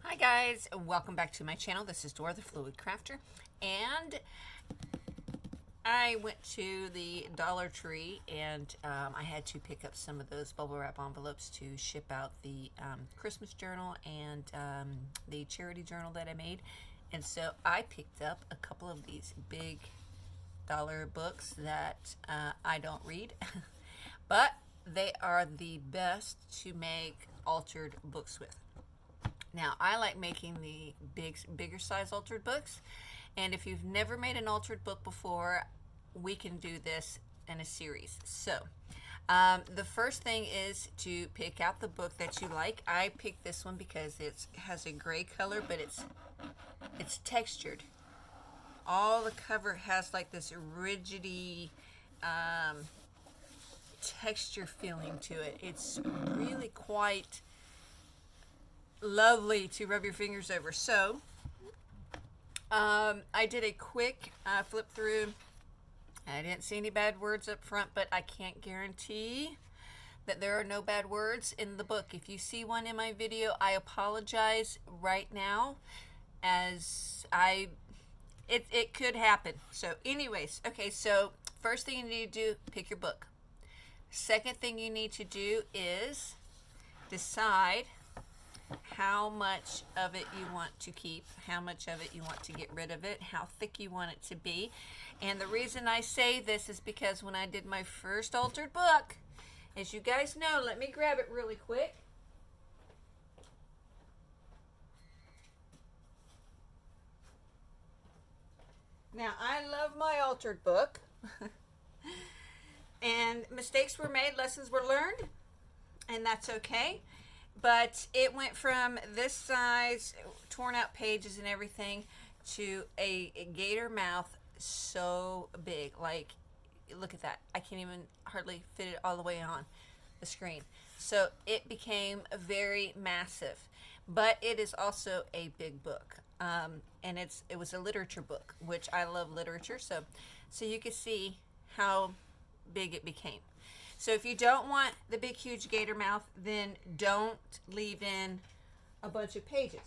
Hi guys, welcome back to my channel. This is Dora the Fluid Crafter, and I went to the Dollar Tree and I had to pick up some of those bubble wrap envelopes to ship out the Christmas journal and the charity journal that I made. And so I picked up a couple of these big dollar books that I don't read, but they are the best to make altered books with. Now, I like making the bigger size altered books, and if you've never made an altered book before, we can do this in a series. So, the first thing is to pick out the book that you like. I picked this one because it has a gray color, but it's textured. All the cover has like this rigidy texture feeling to it. It's really quite lovely to rub your fingers over. So I did a quick flip through. I didn't see any bad words up front, but I can't guarantee that there are no bad words in the book. If you see one in my video, I apologize right now, as it could happen. So anyways, okay, so first thing you need to do, pick your book. Second thing you need to do is decide how much of it you want to keep, how much of it you want to get rid of it, how thick you want it to be. And the reason I say this is because when I did my first altered book, as you guys know, let me grab it really quick. Now, I love my altered book. And mistakes were made, lessons were learned, and that's okay. But it went from this size, torn out pages and everything, to a gator mouth so big. Like, look at that. I can't even hardly fit it all the way on the screen. So it became very massive. But it is also a big book. And it was a literature book, which I love literature. So you can see how big it became. So if you don't want the big huge gator mouth, then don't leave in a bunch of pages.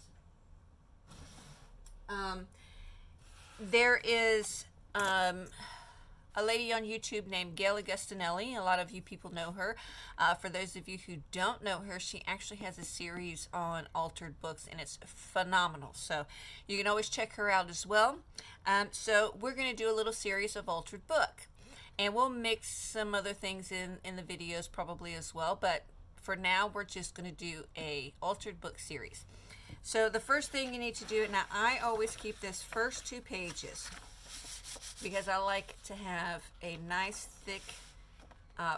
There is a lady on YouTube named Gail Augustinelli. A lot of you people know her. For those of you who don't know her, she actually has a series on altered books, and it's phenomenal. So you can always check her out as well. So we're going to do a little series of altered book. And we'll mix some other things in the videos probably as well. But for now, we're just going to do a altered book series. So the first thing you need to do, now I always keep this first 2 pages because I like to have a nice thick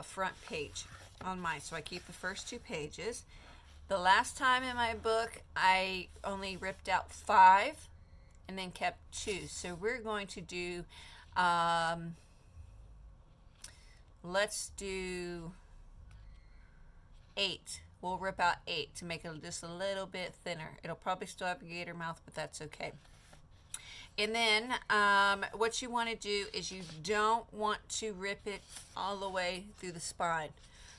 front page on mine. So I keep the first 2 pages. The last time in my book, I only ripped out 5 and then kept 2. So we're going to do... let's do 8. We'll rip out 8 to make it just a little bit thinner. It'll probably still have a gator mouth, but that's okay. And then what you want to do is you don't want to rip it all the way through the spine.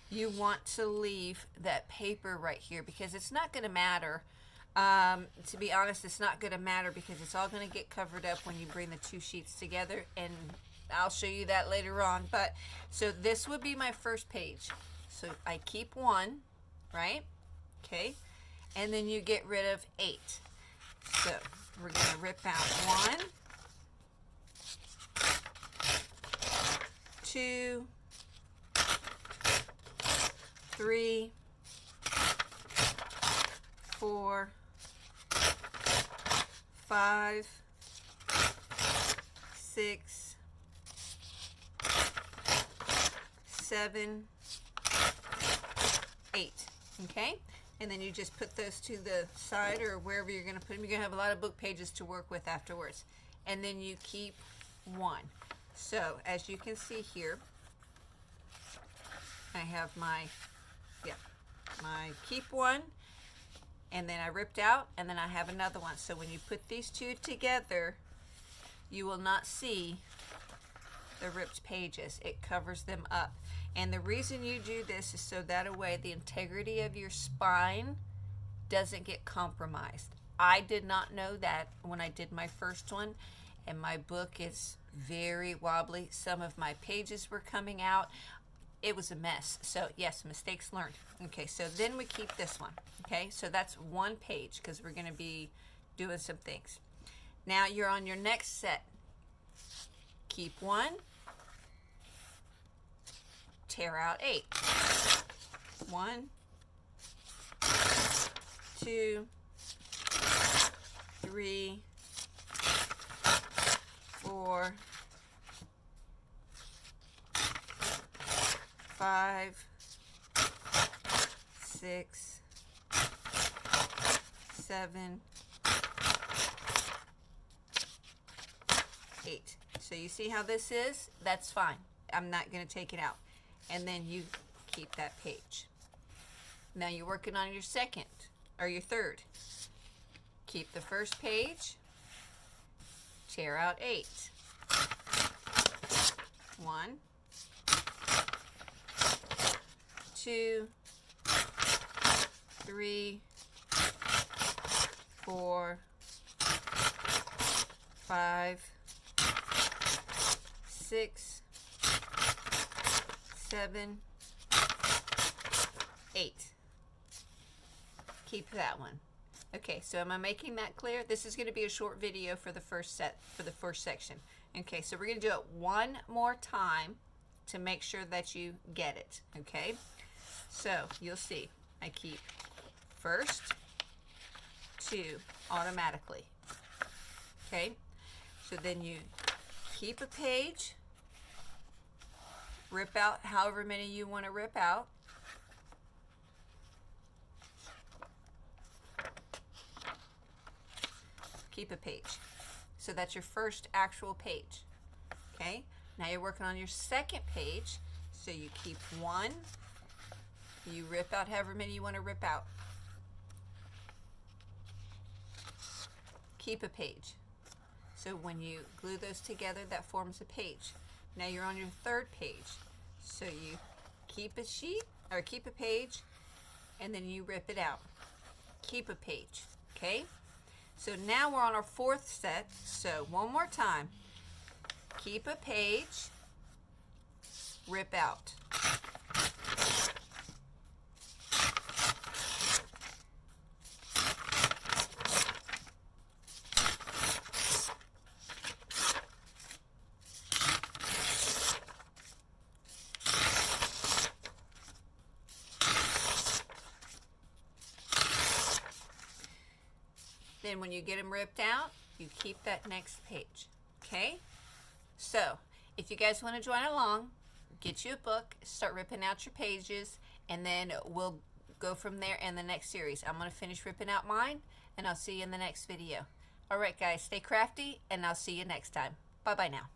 You want to leave that paper right here because it's not going to matter. To be honest, it's not going to matter because it's all going to get covered up when you bring the 2 sheets together, and I'll show you that later on. But so this would be my first page. So I keep 1, right? Okay. And then you get rid of 8. So we're going to rip out 1, 2, 3, 4, 5, 6, 7, 8. Okay, and then you just put those to the side or wherever you're going to put them. You're going to have a lot of book pages to work with afterwards. And then you keep 1. So as you can see here, I have my keep 1, and then I ripped out, and then I have another one. So when you put these 2 together, you will not see the ripped pages. It covers them up. And the reason you do this is so that way the integrity of your spine doesn't get compromised. I did not know that when I did my first one, and my book is very wobbly. Some of my pages were coming out. It was a mess. So yes, mistakes learned. Okay, so then we keep this one. Okay, so that's one page because we're going to be doing some things. Now you're on your next set. Keep one. Tear out 8. 1, 2, 3, 4, 5, 6, 7, 8. So you see how this is? That's fine. I'm not going to take it out. And then you keep that page. Now you're working on your second or your third. Keep the first page. Tear out 8. 1, 2, 3, 4, 5, 6, 7, 8. Keep that one. Okay, so am I making that clear? This is going to be a short video for the first section. Okay, so we're going to do it one more time to make sure that you get it. Okay, so you'll see I keep first, 2 automatically. Okay, so then you keep a page, rip out however many you want to rip out. Keep a page. So that's your first actual page. Okay, now you're working on your second page. So you keep 1, you rip out however many you want to rip out. Keep a page. So when you glue those together, that forms a page. Now you're on your third page. So you keep a sheet or keep a page and then you rip it out. Keep a page. Okay? So now we're on our fourth set. So one more time. Keep a page, rip out. Then when you get them ripped out, you keep that next page. Okay? So, if you guys want to join along, get you a book, start ripping out your pages, and then we'll go from there in the next series. I'm going to finish ripping out mine, and I'll see you in the next video. Alright guys, stay crafty, and I'll see you next time. Bye-bye now.